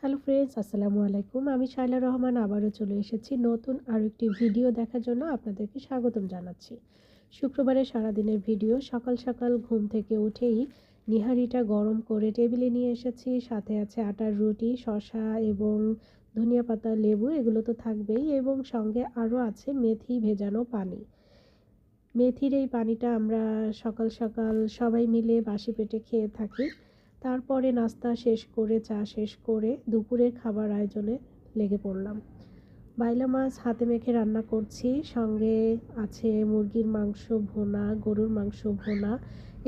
Hello friends, আসসালামু আলাইকুম। আমি শায়লা রহমান আবারও চলে এসেছি নতুন আরও একটি ভিডিও দেখার জন্য। আপনাদেরকে স্বাগতম জানাচ্ছি। শুক্রবারের সারাদিনের ভিডিও। সকাল সকাল ঘুম থেকে উঠেই নিহারিটা গরম করে টেবিলে নিয়ে এসেছি। সাথে আছে আটার রুটি, শসা এবং ধনিয়া পাতা, লেবু, এগুলো তো থাকবেই, এবং সঙ্গে আরও আছে মেথি ভেজানো পানি। মেথির এই পানিটা আমরা সকাল সকাল সবাই মিলে বাসি পেটে খেয়ে থাকি। তারপরে নাস্তা শেষ করে, চা শেষ করে দুপুরের খাবার আয়োজনে লেগে পড়লাম। বাইলা মাছ হাতে মেখে রান্না করছি, সঙ্গে আছে মুরগির মাংস ভুনা, গরুর মাংস ভুনা।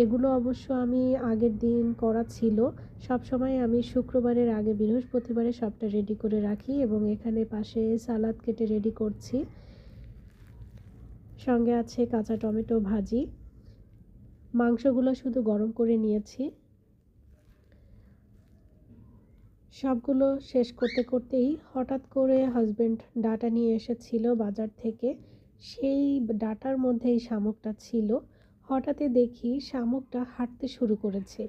এগুলো অবশ্য আমি আগের দিন করা ছিল। সবসময় আমি শুক্রবারের আগে বৃহস্পতিবারে সবটা রেডি করে রাখি, এবং এখানে পাশে সালাদ কেটে রেডি করছি। সঙ্গে আছে কাঁচা টমেটো ভাজি। মাংসগুলো শুধু গরম করে নিয়েছি। সবগুলো শেষ করতে করতেই হঠাৎ করে হাজব্যান্ড ডাটা নিয়ে এসেছিল বাজার থেকে। সেই ডাটার মধ্যেই শামুকটা ছিল। হঠাৎই দেখি শামুকটা হাঁটতে শুরু করেছে,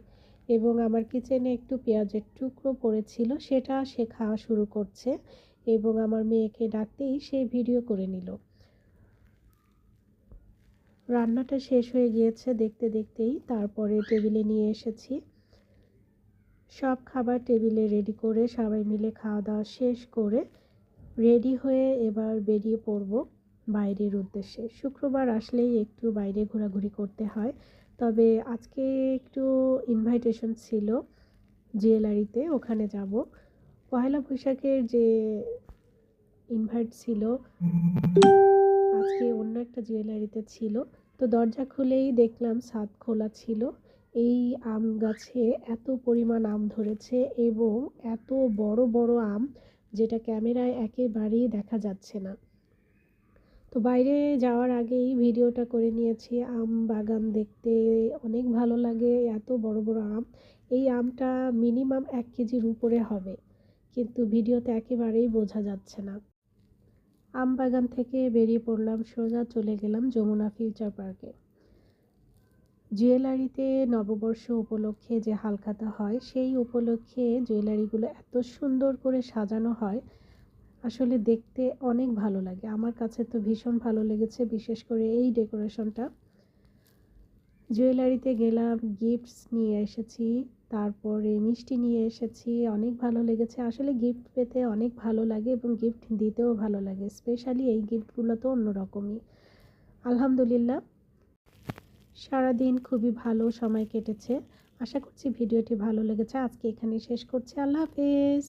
এবং আমার কিচেনে একটু পেঁয়াজের টুকরো পড়েছিল, সেটা সে খাওয়া শুরু করছে, এবং আমার মেয়েকে ডাকতেই সে ভিডিও করে নিল। রান্নাটা শেষ হয়ে গিয়েছে দেখতে দেখতেই। তারপরে টেবিলে নিয়ে এসেছি। সব খাবার টেবিলে রেডি করে সবাই মিলে খাওয়া দাওয়া শেষ করে রেডি হয়ে এবার বেরিয়ে পড়ব বাইরের উদ্দেশ্যে। শুক্রবার আসলেই একটু বাইরে ঘোরাঘুরি করতে হয়। তবে আজকে একটু ইনভাইটেশন ছিল জুয়েলারিতে, ওখানে যাব। পয়লা বৈশাখের যে ইনভাইট ছিল আজকে অন্য একটা জুয়েলারিতে ছিল। তো দরজা খুলেই দেখলাম ছাদ খোলা ছিল। এই আম গাছে এত পরিমাণ আম ধরেছে, এবং এত বড় বড় আম, যেটা ক্যামেরায় একেবারেই দেখা যাচ্ছে না। তো বাইরে যাওয়ার আগেই ভিডিওটা করে নিয়েছি। আম বাগান দেখতে অনেক ভালো লাগে, এত বড় বড় আম। এই আমটা মিনিমাম 1 কেজির উপরে হবে, কিন্তু ভিডিওতে একেবারেই বোঝা যাচ্ছে না। আম বাগান থেকে বেরিয়ে পড়লাম, সোজা চলে গেলাম যমুনা ফিউচার পার্কে। জুয়েলারিতে নববর্ষ উপলক্ষে যে হালখাতা হয়, সেই উপলক্ষে জুয়েলারিগুলো এত সুন্দর করে সাজানো হয়, আসলে দেখতে অনেক ভালো লাগে। আমার কাছে তো ভীষণ ভালো লেগেছে, বিশেষ করে এই ডেকোরেশনটা। জুয়েলারিতে গেলাম, গিফটস নিয়ে এসেছি, তারপরে মিষ্টি নিয়ে এসেছি। অনেক ভালো লেগেছে। আসলে গিফট পেতে অনেক ভালো লাগে, এবং গিফট দিতেও ভালো লাগে। স্পেশালি এই গিফটগুলো তো অন্যরকমই। আলহামদুলিল্লাহ, সারাদিন খুবই ভালো সময় কেটেছে। আশা করছি ভিডিওটি ভালো লেগেছে। আজকে এখানে শেষ করছি। আল্লাহ হাফেজ।